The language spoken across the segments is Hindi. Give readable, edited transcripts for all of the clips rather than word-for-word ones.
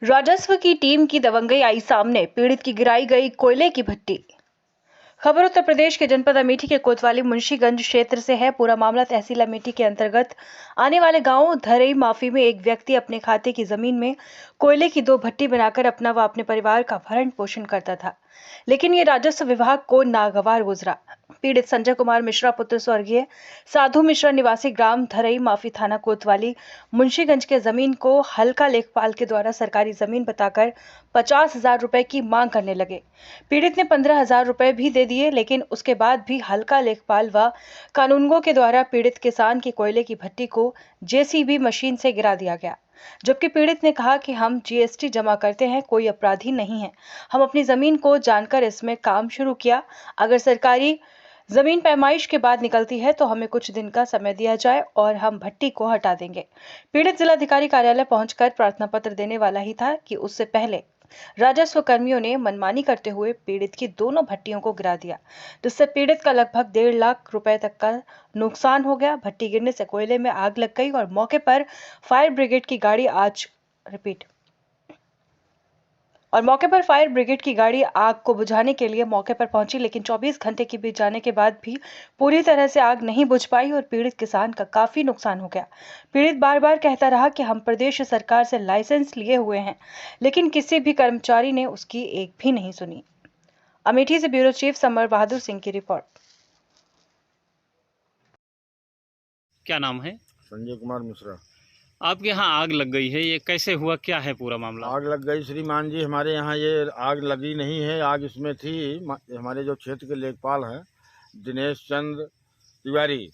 राजस्व की टीम की दबंगई आई सामने, पीड़ित की गिराई गई कोयले की भट्टी। खबर उत्तर प्रदेश के जनपद अमेठी के कोतवाली मुंशीगंज क्षेत्र से है। पूरा मामला तहसील अमेठी के अंतर्गत आने वाले गांव धरई माफी में एक व्यक्ति अपने खाते की जमीन में कोयले की 2 भट्टी बनाकर अपना व अपने परिवार का भरण पोषण करता था, लेकिन ये राजस्व विभाग को नागवार गुजरा। पीड़ित संजय कुमार मिश्रा पुत्र स्वर्गीय साधु मिश्रा निवासी ग्राम धरई माफी थाना कोतवाली मुंशीगंज के जमीन को हल्का लेखपाल के द्वारा सरकारी जमीन बताकर 50,000 रुपए की मांग करने लगे। पीड़ित ने 15,000 रुपए भी दे दिए, लेकिन उसके बाद भी हल्का लेखपाल व कानूनगो के द्वारा पीड़ित किसान की कोयले की भट्टी को जेसीबी मशीन से गिरा दिया गया। जबकि पीड़ित ने कहा कि हम जीएसटी जमा करते हैं, कोई अपराधी नहीं है। हम अपनी जमीन को जानकर इसमें काम शुरू किया। अगर सरकारी जमीन पैमाइश के बाद निकलती है तो हमें कुछ दिन का समय दिया जाए और हम भट्टी को हटा देंगे। पीड़ित जिलाधिकारी कार्यालय पहुंचकर प्रार्थना पत्र देने वाला ही था कि उससे पहले राजस्व कर्मियों ने मनमानी करते हुए पीड़ित की दोनों भट्टियों को गिरा दिया, जिससे पीड़ित का लगभग 1.5 लाख रुपए तक का नुकसान हो गया। भट्टी गिरने से कोयले में आग लग गई और मौके पर फायर ब्रिगेड की गाड़ी आग को बुझाने के लिए मौके पर पहुंची, लेकिन 24 घंटे के बीत जाने के बाद भी पूरी तरह से आग नहीं बुझ पाई और पीड़ित किसान का काफी नुकसान हो गया। पीड़ित बार बार कहता रहा कि हम प्रदेश सरकार से लाइसेंस लिए हुए हैं, लेकिन किसी भी कर्मचारी ने उसकी एक भी नहीं सुनी। अमेठी से bureau chief summer Bahadur Singh की रिपोर्ट। क्या नाम है? संजय कुमार मिश्रा। आपके यहाँ आग लग गई है, ये कैसे हुआ, क्या है पूरा मामला? आग लग गई श्रीमान जी, हमारे यहाँ ये आग लगी नहीं है। आग इसमें थी, हमारे जो क्षेत्र के लेखपाल हैं दिनेश चंद्र तिवारी,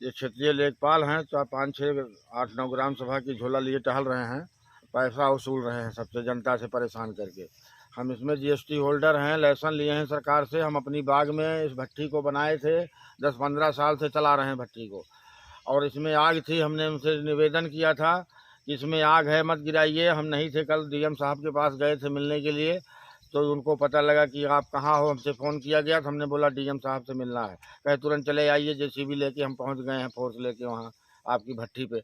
ये क्षेत्रीय लेखपाल हैं। 4, 5, 6, 8, 9 ग्राम सभा की झोला लिए टहल रहे हैं, पैसा वसूल रहे हैं सबसे, जनता से परेशान करके। हम इसमें जीएसटी होल्डर हैं, लाइसेंस लिए हैं सरकार से। हम अपनी बाग में इस भट्टी को बनाए थे, 10-15 साल से चला रहे हैं भट्टी को। और इसमें आग थी, हमने उनसे निवेदन किया था कि इसमें आग है, मत गिराइए। हम नहीं थे, कल डीएम साहब के पास गए थे मिलने के लिए, तो उनको पता लगा कि आप कहाँ हो, हमसे फ़ोन किया गया। तो हमने बोला डीएम साहब से मिलना है, कहे तुरंत चले आइए। जेसीबी लेके हम पहुंच गए हैं, फोर्स लेके वहाँ आपकी भट्टी पे।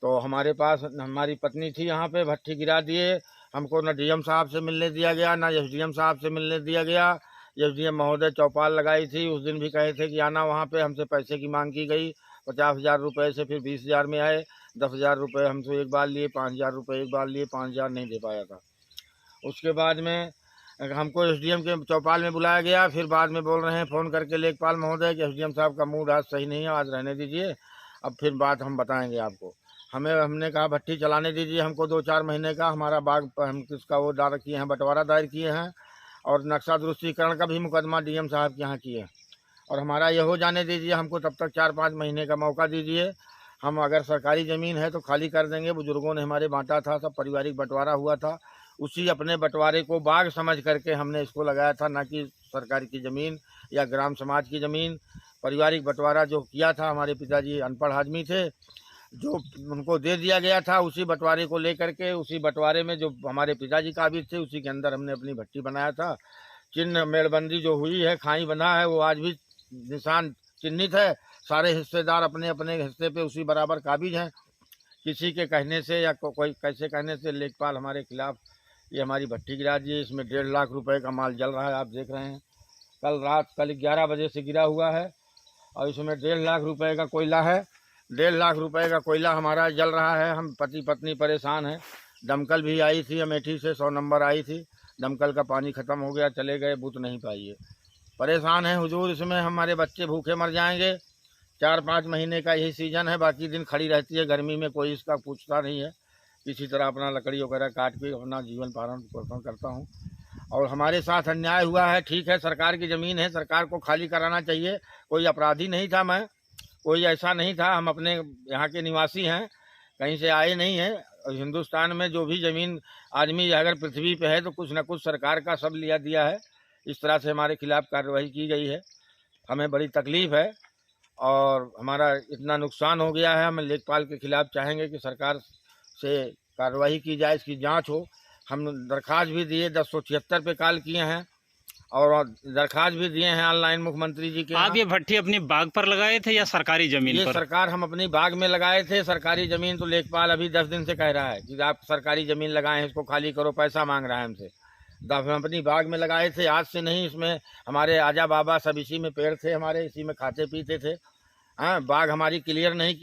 तो हमारे पास हमारी पत्नी थी यहाँ पे, भट्टी गिरा दिए। हमको न डीएम साहब से मिलने दिया गया, ना एसडीएम साहब से मिलने दिया गया। एसडीएम महोदय चौपाल लगाई थी, उस दिन भी कहे थे कि आना वहाँ पे। हमसे पैसे की मांग की गई, 50,000 रुपये से फिर 20,000 में आए। 10,000 रुपये हमसे एक बार लिए, 5,000 रुपये एक बार लिए, 5,000 नहीं दे पाया था। उसके बाद में हमको एसडीएम के चौपाल में बुलाया गया। फिर बाद में बोल रहे हैं फ़ोन करके लेखपाल महोदय कि एसडीएम साहब का मूड आज सही नहीं है, आज रहने दीजिए, अब फिर बात हम बताएंगे आपको। हमने कहा भट्टी चलाने दीजिए हमको 2-4 महीने का। हमारा बाग हम किसका वो दायर किए हैं, बंटवारा दायर किए हैं, और नक्शा दुरुस्तीकरण का भी मुकदमा डीएम साहब के यहाँ किए हैं। और हमारा ये हो जाने दीजिए, हमको तब तक 4-5 महीने का मौका दीजिए। हम अगर सरकारी ज़मीन है तो खाली कर देंगे। बुजुर्गों ने हमारे बांटा था, सब पारिवारिक बंटवारा हुआ था, उसी अपने बंटवारे को बाग समझ करके हमने इसको लगाया था, ना कि सरकारी की ज़मीन या ग्राम समाज की ज़मीन। पारिवारिक बंटवारा जो किया था, हमारे पिताजी अनपढ़ आदमी थे, जो उनको दे दिया गया था, उसी बंटवारे को लेकर के, उसी बंटवारे में जो हमारे पिताजी काबिज थे, उसी के अंदर हमने अपनी भट्टी बनाया था। चिन्ह मेड़बंदी जो हुई है, खाई बंधा है, वो आज भी निशान चिन्हित है। सारे हिस्सेदार अपने अपने हिस्से पे उसी बराबर काबिज हैं। किसी के कहने से या कोई कैसे कहने से लेखपाल हमारे खिलाफ ये हमारी भट्टी गिरा दी है। इसमें 1.5 लाख रुपए का माल जल रहा है, आप देख रहे हैं। कल 11 बजे से गिरा हुआ है और इसमें 1.5 लाख रुपए का कोयला है। 1.5 लाख रुपए का कोयला हमारा जल रहा है। हम पति पत्नी परेशान हैं। दमकल भी आई थी अमेठी से, 100 नंबर आई थी। दमकल का पानी ख़त्म हो गया, चले गए, बुत नहीं पाई है। परेशान हैं हुजूर, इसमें हमारे बच्चे भूखे मर जाएंगे। 4-5 महीने का यही सीज़न है, बाकी दिन खड़ी रहती है गर्मी में, कोई इसका पूछता नहीं है। इसी तरह अपना लकड़ी वगैरह काट के अपना जीवन पालन पोषण करता हूँ। और हमारे साथ अन्याय हुआ है, ठीक है, सरकार की ज़मीन है, सरकार को खाली कराना चाहिए। कोई अपराधी नहीं था मैं, कोई ऐसा नहीं था। हम अपने यहाँ के निवासी हैं, कहीं से आए नहीं हैं। हिंदुस्तान में जो भी ज़मीन आदमी अगर पृथ्वी पे है तो कुछ न कुछ सरकार का सब लिया दिया है। इस तरह से हमारे खिलाफ़ कार्रवाई की गई है, हमें बड़ी तकलीफ़ है और हमारा इतना नुकसान हो गया है। हम लेखपाल के खिलाफ़ चाहेंगे कि सरकार से कार्रवाई की जाए, इसकी जांच हो। हम दरख्वास्त भी दिए, 1076 पे कॉल किए हैं और दरखास्त भी दिए हैं ऑनलाइन मुख्यमंत्री जी के आप यहाँ। ये भट्ठी अपनी बाग पर लगाए थे या सरकारी जमीन ये पर? सरकार हम अपनी बाग में लगाए थे। सरकारी जमीन तो लेखपाल अभी 10 दिन से कह रहा है कि आप सरकारी जमीन लगाए हैं, इसको खाली करो, पैसा मांग रहा है हमसे। हम अपनी बाग में लगाए थे, आज से नहीं। इसमें हमारे आजा बाबा सब इसी में पेड़ थे हमारे, इसी में खाते पीते थे। हाँ, बाग हमारी क्लियर नहीं